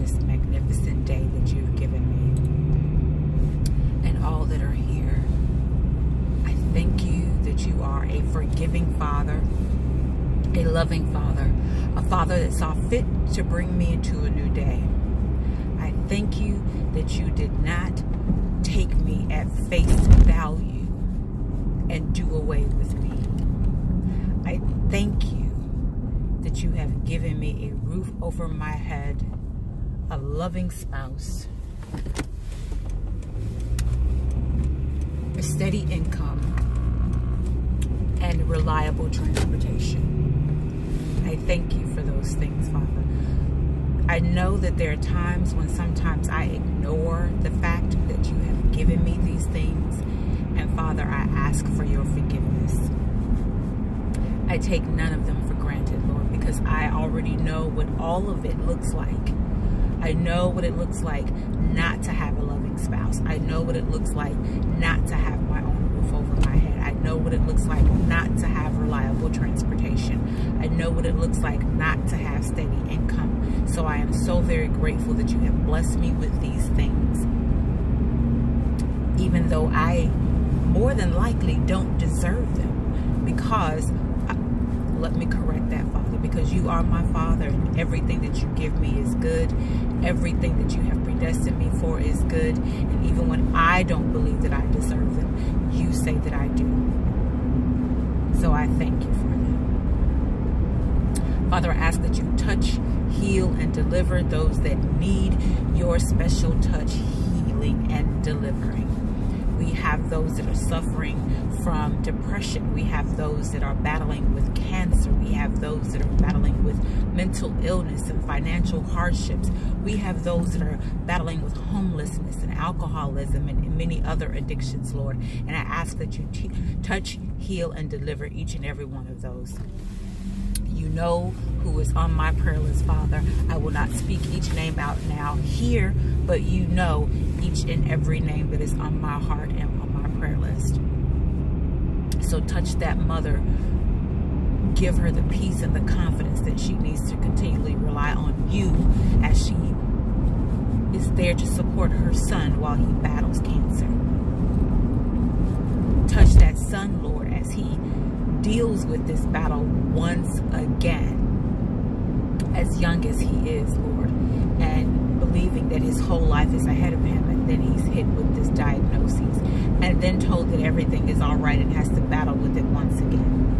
this magnificent day that you've given me and all that are here. I thank you that you are a forgiving Father, a loving Father, a Father that saw fit to bring me into a new day. I thank you that you did not take me at face value and do away with me. I thank you that you have given me a roof over my head, a loving spouse, a steady income, and reliable transportation. I thank you for those things, Father. I know that there are times when sometimes I ignore the fact that you have given me these things. And Father, I ask for your forgiveness. I take none of them for granted, Lord, because I already know what all of it looks like. I know what it looks like not to have a loving spouse. I know what it looks like not to have my own roof over my head. I know what it looks like not to have reliable transportation. I know what it looks like not to have steady income. So I am so very grateful that you have blessed me with these things, even though I more than likely don't deserve them, because let me correct that, Father, because you are my Father, and everything that you give me is good. Everything that you have predestined me for is good. And even when I don't believe that I deserve them, you say that I do. So I thank you for that. Father, I ask that you touch, heal, and deliver those that need your special touch, healing, and delivering. We have those that are suffering from depression. We have those that are battling with cancer. We have those that are battling with mental illness and financial hardships. We have those that are battling with homelessness and alcoholism and many other addictions, Lord. And I ask that you touch, heal, and deliver each and every one of those. You know who is on my prayer list, Father. I will not speak each name out now here, but you know each and every name that is on my heart and on my prayer list. So touch that mother. Give her the peace and the confidence that she needs to continually rely on you as she is there to support her son while he battles cancer. Touch that son, Lord, as he deals with this battle once again, as young as he is, Lord, and believing that his whole life is ahead of him, and then he's hit with this diagnosis, and then told that everything is all right and has to battle with it once again.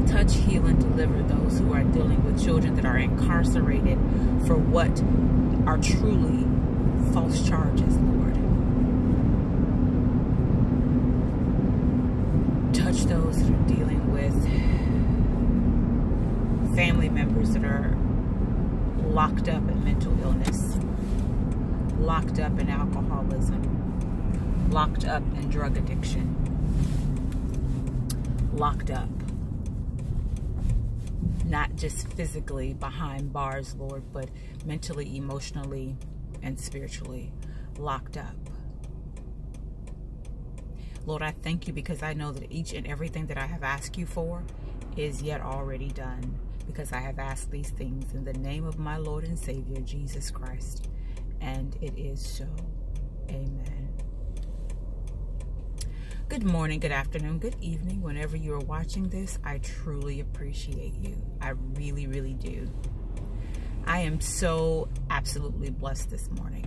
Touch, heal, and deliver those who are dealing with children that are incarcerated for what are truly false charges, Lord. Touch those that are dealing with family members that are locked up in mental illness, locked up in alcoholism, locked up in drug addiction, locked up, not just physically behind bars, Lord, but mentally, emotionally, and spiritually locked up. Lord, I thank you because I know that each and everything that I have asked you for is yet already done, because I have asked these things in the name of my Lord and Savior, Jesus Christ. And it is so. Amen. Good morning, good afternoon, good evening. Whenever you are watching this, I truly appreciate you. I really, really do. I am so absolutely blessed this morning.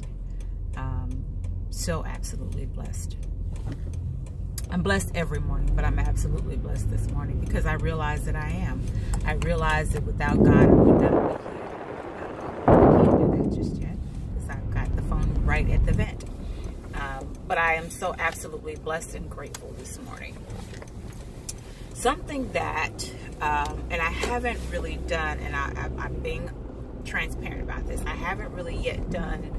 So absolutely blessed. I'm blessed every morning, but I'm absolutely blessed this morning because I realize that I am. I realize that without God, I would not be here. I can't do that just yet because I've got the phone right at the vent. But I am so absolutely blessed and grateful this morning. Something that, and I haven't really done, and I'm being transparent about this, I haven't really yet done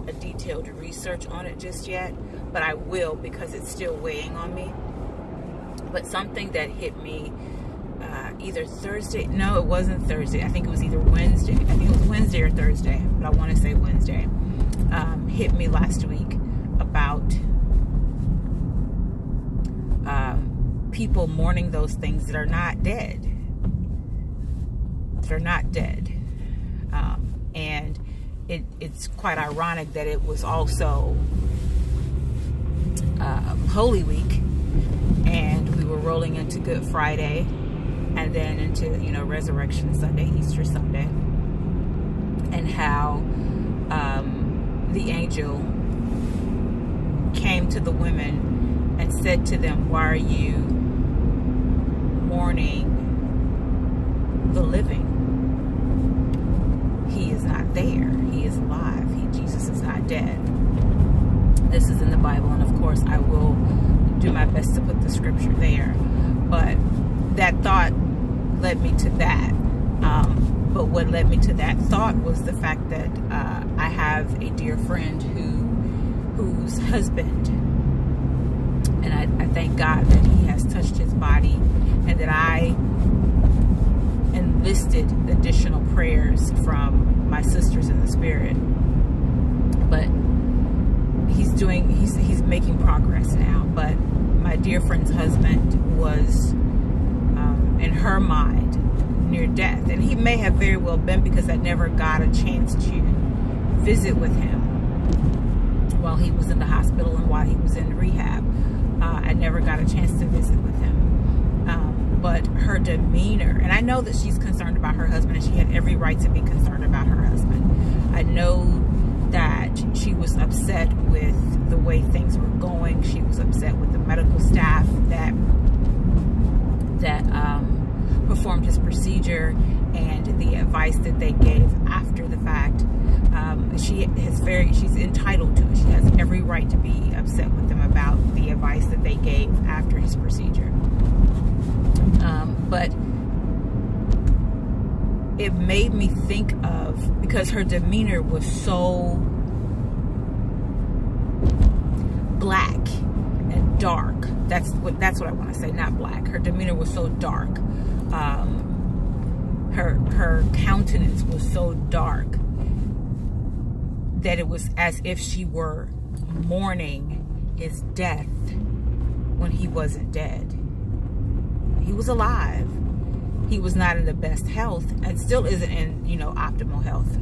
a detailed research on it just yet, but I will because it's still weighing on me. But something that hit me either Thursday, no, it wasn't Thursday, I think it was either Wednesday, I think it was Wednesday or Thursday, but I want to say Wednesday, hit me last week about people mourning those things that are not dead. They're not dead. And it's quite ironic that it was also Holy Week, and we were rolling into Good Friday, and then into, you know, Resurrection Sunday, Easter Sunday, and how the angel came to the women and said to them, "Why are you mourning the living? He is not there. He is alive. Jesus is not dead." This is in the Bible, and of course I will do my best to put the scripture there. But that thought led me to that. But what led me to that thought was the fact that I have a dear friend whose husband, and I thank God that he has touched his body, and that I enlisted additional prayers from my sisters in the spirit. But he's making progress now. But my dear friend's husband was in her mind near death, and he may have very well been, because I never got a chance to visit with him while he was in the hospital and while he was in rehab. I never got a chance to visit with him. But her demeanor, and I know that she's concerned about her husband, and she had every right to be concerned about her husband. I know that she was upset with the way things were going. She was upset with the medical staff that performed his procedure and the advice that they gave after the fact. She's entitled to it. She has every right to be upset with them about the advice that they gave after his procedure. But it made me think of, because her demeanor was so black and dark. That's what I want to say, not black. Her demeanor was so dark. Her countenance was so dark that it was as if she were mourning his death when he wasn't dead. He was alive. He was not in the best health, and still isn't in, you know, optimal health.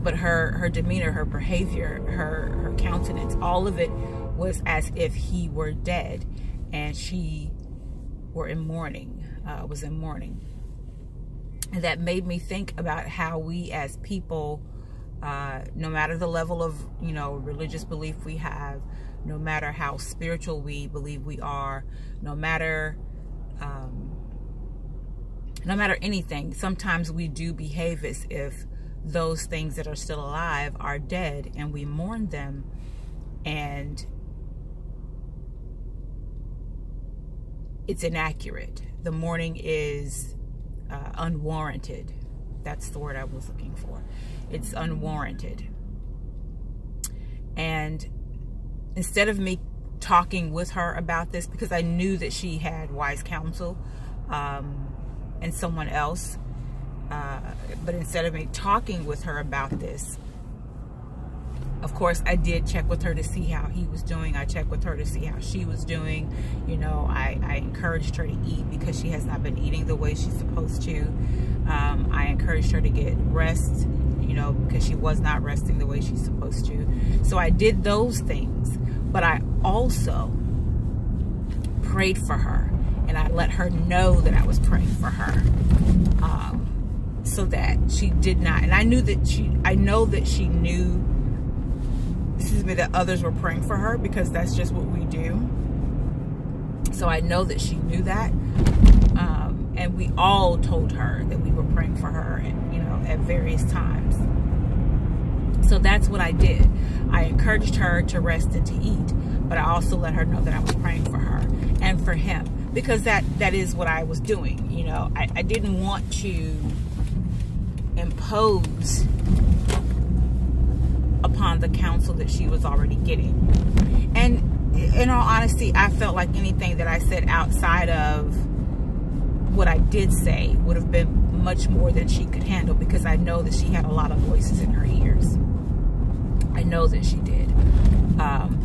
But her demeanor, her behavior, her countenance, all of it was as if he were dead, and she were in mourning, was in mourning. And that made me think about how we as people, no matter the level of, you know, religious belief we have, no matter how spiritual we believe we are, no matter anything, sometimes we do behave as if those things that are still alive are dead, and we mourn them, and it's inaccurate. The mourning is unwarranted. That's the word I was looking for. It's unwarranted. And instead of me talking with her about this, because I knew that she had wise counsel and someone else, but instead of me talking with her about this, of course, I did check with her to see how he was doing. I checked with her to see how she was doing. You know, I encouraged her to eat, because she has not been eating the way she's supposed to. I encouraged her to get rest, you know, because she was not resting the way she's supposed to. So I did those things, but I also prayed for her, and I let her know that I was praying for her, so that she did not. And I know that she knew, excuse me, that others were praying for her, because that's just what we do. So I know that she knew that, and we all told her that we were praying for her, and, you know, at various times. So that's what I did. I encouraged her to rest and to eat, but I also let her know that I was praying for her and for him, because that is what I was doing. You know, I didn't want to impose upon the counsel that she was already getting. And in all honesty, I felt like anything that I said outside of what I did say would have been much more than she could handle, because I know that she had a lot of voices in her ears. I know that she did.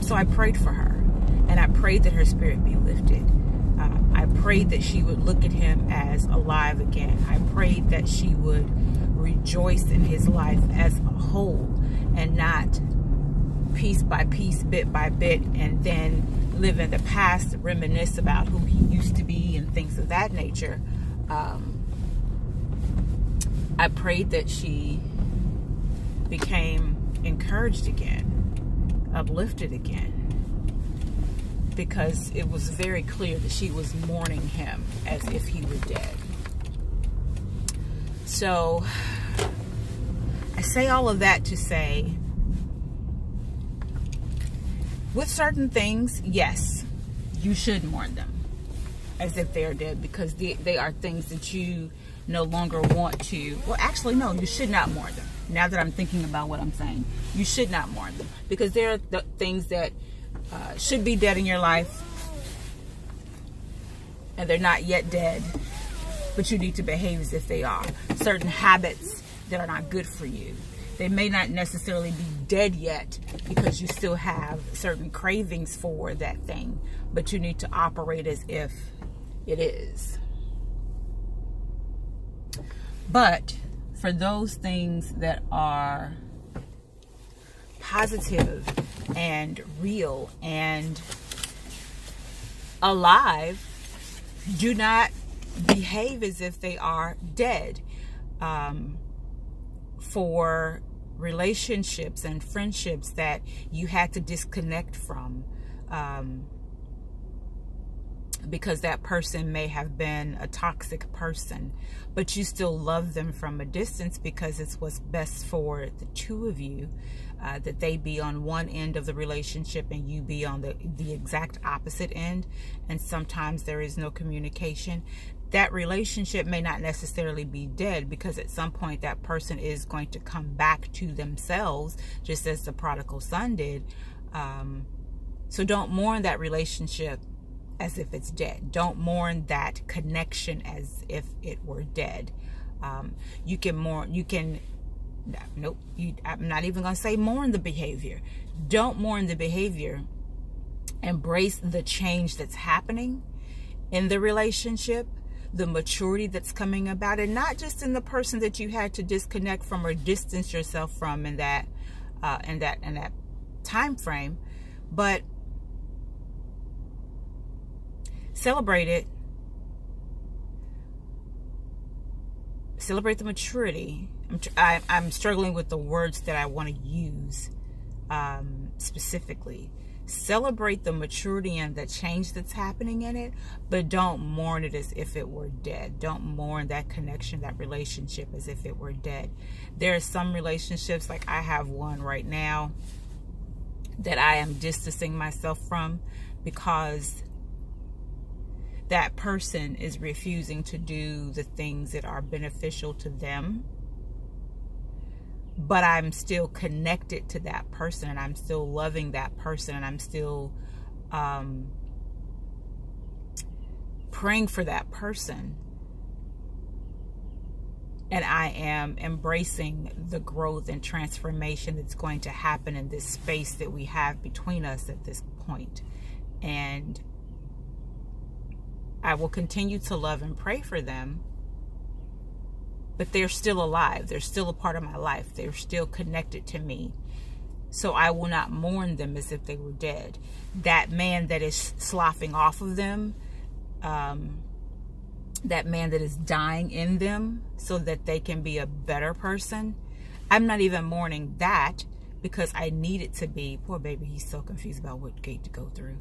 So I prayed for her, and I prayed that her spirit be lifted. I prayed that she would look at him as alive again. I prayed that she would rejoice in his life as a whole and not piece by piece, bit by bit, and then live in the past, reminisce about who he used to be and things of that nature. I prayed that she became encouraged again, uplifted again, because it was very clear that she was mourning him as if he were dead. So I say all of that to say, with certain things, yes, you should mourn them as if they are dead, because they are things that you no longer want to. Well, actually, no, you should not mourn them. Now that I'm thinking about what I'm saying, you should not mourn them, because there are the things that should be dead in your life, and they're not yet dead, but you need to behave as if they are. Certain habits that are not good for you. They may not necessarily be dead yet, because you still have certain cravings for that thing, but you need to operate as if it is. But for those things that are positive and real and alive, do not behave as if they are dead. For relationships and friendships that you had to disconnect from, because that person may have been a toxic person, but you still love them from a distance because it's what's best for the two of you, that they be on one end of the relationship and you be on the exact opposite end, and sometimes there is no communication. That relationship may not necessarily be dead, because at some point that person is going to come back to themselves, just as the prodigal son did. So don't mourn that relationship as if it's dead. Don't mourn that connection as if it were dead. You can mourn, I'm not even going to say mourn the behavior. Don't mourn the behavior. Embrace the change that's happening in the relationship, the maturity that's coming about, and not just in the person that you had to disconnect from or distance yourself from in that time frame, but celebrate it. Celebrate the maturity. I'm struggling with the words that I want to use specifically. Celebrate the maturity and the change that's happening in it, but don't mourn it as if it were dead. Don't mourn that connection, that relationship, as if it were dead. There are some relationships, like I have one right now, that I am distancing myself from because that person is refusing to do the things that are beneficial to them. But I'm still connected to that person, and I'm still loving that person, and I'm still praying for that person. And I am embracing the growth and transformation that's going to happen in this space that we have between us at this point. And I will continue to love and pray for them. But they're still alive. They're still a part of my life. They're still connected to me. So I will not mourn them as if they were dead. That man that is sloughing off of them, that man that is dying in them so that they can be a better person, I'm not even mourning that, because I need it to be. Poor baby, he's so confused about what gate to go through.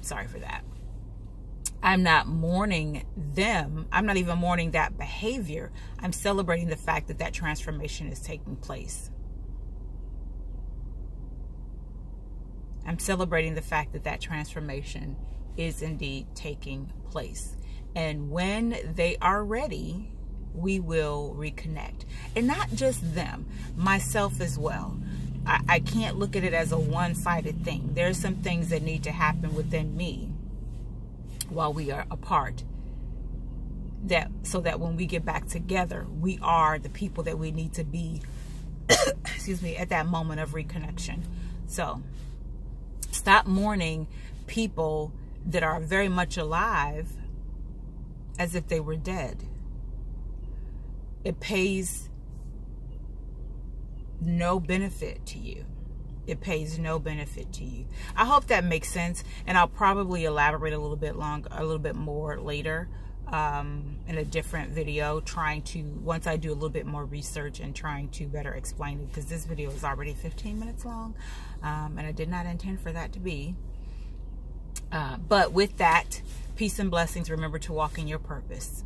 Sorry for that. I'm not mourning them. I'm not even mourning that behavior. I'm celebrating the fact that that transformation is taking place. I'm celebrating the fact that that transformation is indeed taking place. And when they are ready, we will reconnect. And not just them, myself as well. I can't look at it as a one-sided thing. There are some things that need to happen within me while we are apart, so that when we get back together, we are the people that we need to be excuse me, at that moment of reconnection. So stop mourning people that are very much alive as if they were dead. it pays no benefit to you. It pays no benefit to you. I hope that makes sense, and I'll probably elaborate a little bit more later in a different video, once I do a little bit more research and trying to better explain it, because this video is already 15 minutes long, and I did not intend for that to be. But with that, peace and blessings. Remember to walk in your purpose.